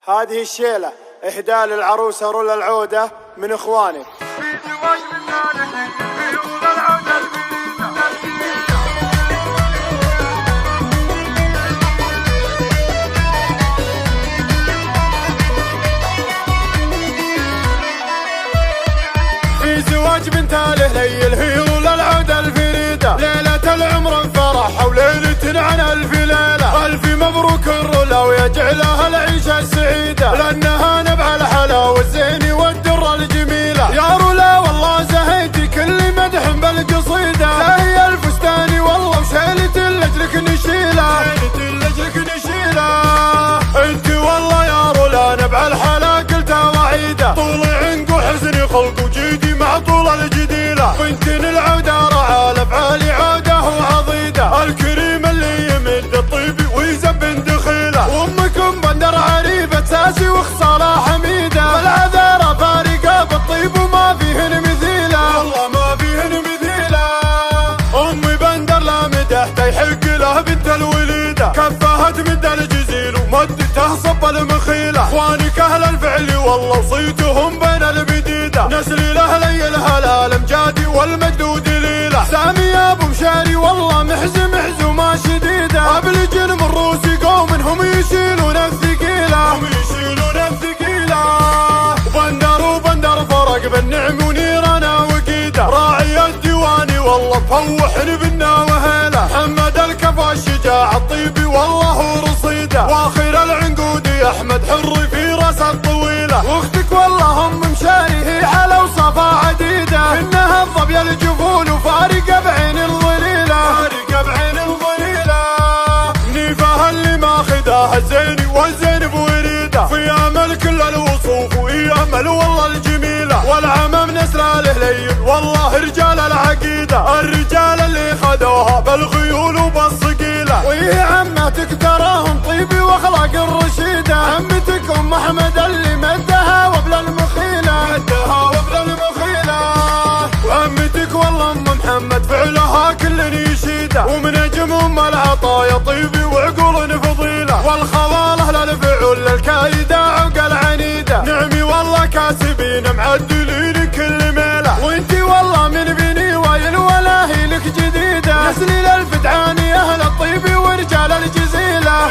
هذه الشيلة إهداء للعروسة رولا العودة من إخواني. في زواج بنت الهليل هي رولا العودة الفريدة، ليلة العمر فرح وليلة عن ألف ليلة. ألف مبروك الرولا ويجعلها العيشة السعيدة، لأنها نبع الحلا والزين والدرة الجميلة. يا رولا والله زهيتي كل مدح بالقصيدة، لا هي الفستاني والله وشيلة لأجلك نشيلة، انت والله يا رولا نبع الحلا قلتها وعيدة. طول عنق وحزن خلق وجيدي مع طول الجديلة، بنت العودة رعى الافعال عودة وعضيدة. الكريم اللي يمد الطيب ويزبن دخيله، وامكم بندر عريبة ساسي وخصالة حميدة. العذارى فارقة بالطيب وما فيهن مثيلة، والله ما فيهن مثيلة. امي بندر لا مدح تيحق له بنت الوليدة، كفها تمد الجزيل ومدته صب المخيلة. اخوانك اهل الفعل والله وصيتهم بين البديدة، نسلي لاهلي الهلال امجادي والمجدود ليلة. سامي يا ابو مشاري والله محز وما شديدة، ابلج من روسي قوم هم يشيلون الثقيلة، وبندر فرق بالنعم ونيرنا وقيدة. راعي الديواني والله مفوحن بنا وهيلة، محمد الكفا الشجاع الطيبي والله رصيده. واخر العنقودي احمد حري في راس الطويلة، واختك والله ام مشاري هي حلا وصفا عديدة. انها الظبي الجفول وفارقة بعين الظليلة، نيفها اللي ماخذها الزين والزين بوريده. في امل كل الوصوف وهي امل والله الجميلة، والعمم نسر الهليل والله رجال العقيدة. الرجال اللي خذوها بالخيول وبالصقيلة، وهي عمتك تراهم طيبي واخلاق الرشيدة. عمتك ام احمد اللي مدها وبل المخيلة، وعمتك والله ام محمد فعلها كل يشيده. ومنجم ام العطايا طيبي وعقول فضيلة، والخواله للفعل الكايدة عقل عنيدة. نعمي والله كاسبين معدلين كل ميلة، وانتي والله من بني وايل ولاهي لك جديدة. نسلي للفدعاني اهل الطيبي ورجال الجزيلة،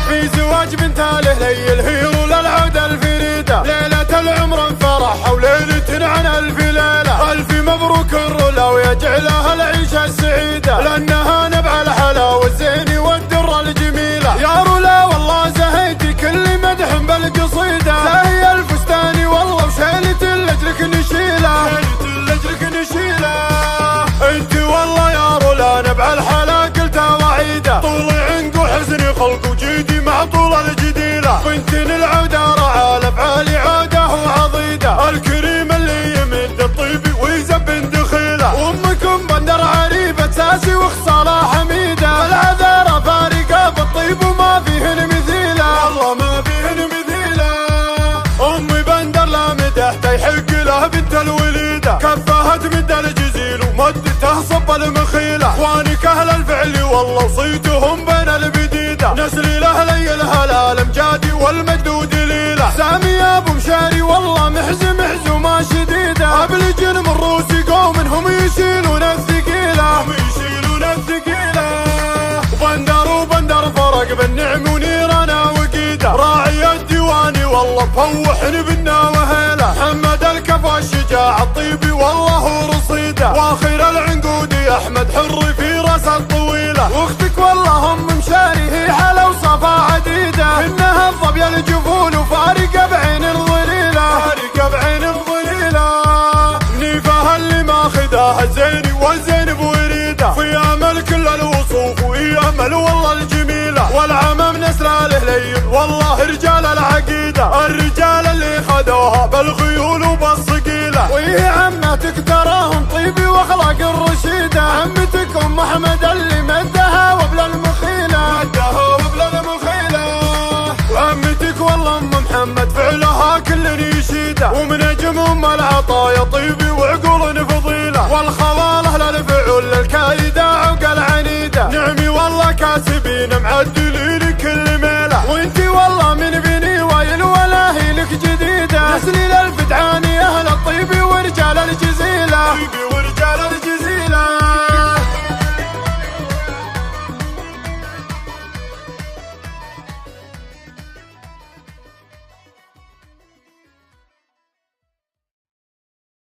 في زواج بنت الهليل هي رولا العودة الفريدة، ليلة العمر فرح وليلة عن ألف ليلة. ألف مبروك الرولا ويجعلها العيشة السعيدة، لأنها نبع الحلا والزين والدرة الجميلة. يا رولا والله زهيتي كل مدح بالقصيدة، لا هي الفستاني والله وشيلة لأجلك نشيلة، انت والله يا رولا نبع الحلا قلتها وعيدة. طول عنق وحزن خلق وجيدي مع طول الجديلة، بنت العودة رعى الافعال عودة وعضيدة. الكريم اللي يمد الطيب ويزبن دخيله، وامكم بندر عريبة ساسي وخصالة حميدة. العذارى فارقة بالطيب وما فيهن مثيلة، والله ما فيهن مثيلة. امي بندر لا مدح تيحق له بنت الوليدة، كفها تمد الجزيل ومدته صب المخيلة. اخوانك اهل الفعل والله وصيتهم بين البديدة، نسلي لاهلي الهلال امجادي والمجدود ليلة. سامي يا ابو مشاري والله محز وما شديدة، ابلج من روسي قوم هم يشيلون الثقيلة، وبندر فرق بالنعم ونيرنا وقيدة. راعي الديواني والله مفوحن بنا وهيلة، محمد الكفا الشجاع الطيبي والله رصيده. واخر العنقودي احمد حري في راس الطويلة، واختك والله ام مشاري هي حلا وصفا عديدة. انها الظبي الجفول وفارقة بعين الظليلة، نيفها اللي ماخذها الزين والزين بوريده. في امل كل الوصوف وهي امل والله الجميلة، والعمم نسر الهليل والله رجال العقيدة. الرجال اللي خذوها بالخيول وبالصقيلة، وهي عمتك تراهم طيبي واخلاق الرشيدة. عمتك ام احمد اللي مدها وبل المخيلة، وعمتك والله ام محمد فعلها كل يشيده. ومنجم ام العطايا طيبي وعقول فضيله، والخواله للفعول للكايده عقل عنيده، نعمي والله كاسبين معدلين كل ميله، وانتي والله من بني وايل ولاهي لك جديده، نسلي